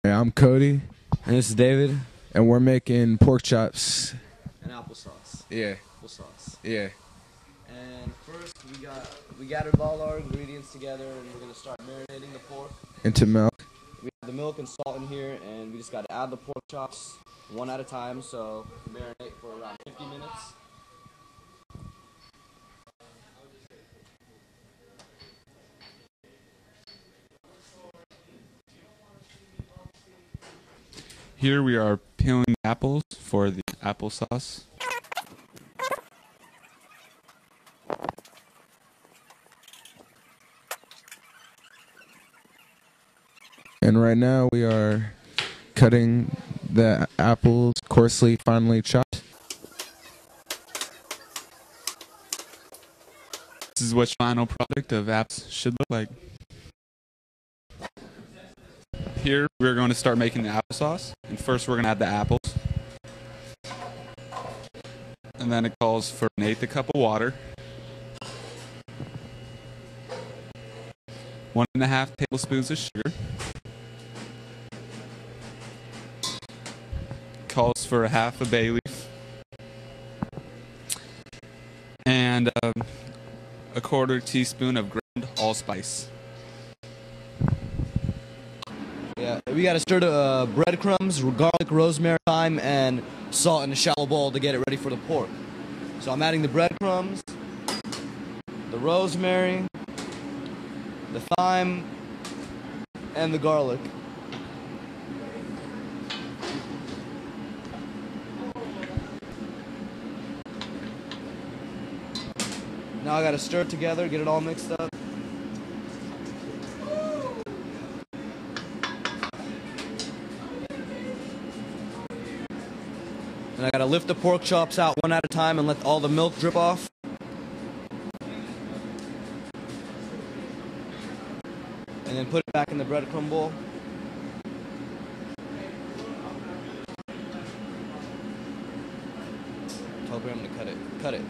Hey, I'm Cody, And this is David. and we're making pork chops. And applesauce. Yeah, Applesauce. yeah. And first we gathered all our ingredients together and we're gonna start marinating the pork. Into milk. We have the milk and salt in here and we just gotta add the pork chops one at a time, so marinate for around 50 minutes. Here we are peeling apples for the applesauce. And right now we are cutting the apples coarsely, finely chopped. This is what your final product of apps should look like. Here we're going to start making the applesauce. And first we're going to add the apples. And then it calls for an 1/8 cup of water. 1.5 tablespoons of sugar. Calls for a 1/2 bay leaf. And a 1/4 teaspoon of ground allspice. Yeah, we gotta stir the breadcrumbs, garlic, rosemary, thyme, and salt in a shallow bowl to get it ready for the pork. So I'm adding the breadcrumbs, the rosemary, the thyme, and the garlic. Now I gotta stir it together, get it all mixed up. And I gotta lift the pork chops out one at a time and let all the milk drip off. And then put it back in the breadcrumb bowl. Tell Graham to cut it. Cut it.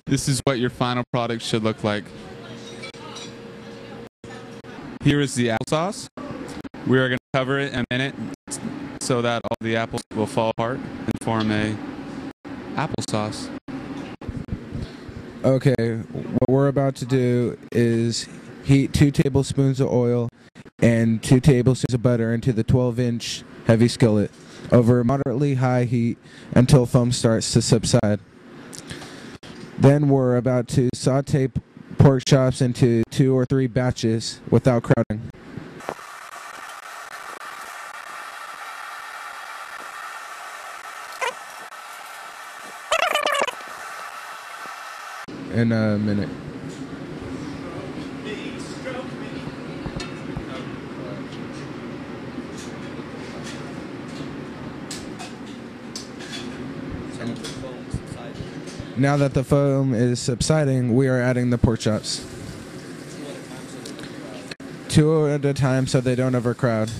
This is what your final product should look like. Here is the applesauce. We are going to cover it in a minute so that all the apples will fall apart and form a applesauce. Okay, what we're about to do is heat 2 tablespoons of oil and 2 tablespoons of butter into the 12-inch heavy skillet over moderately high heat until foam starts to subside. Then we're about to saute pork chops into 2 or 3 batches without crowding. In a minute. Now that the foam is subsiding, we are adding the pork chops. 2 at a time so they don't overcrowd.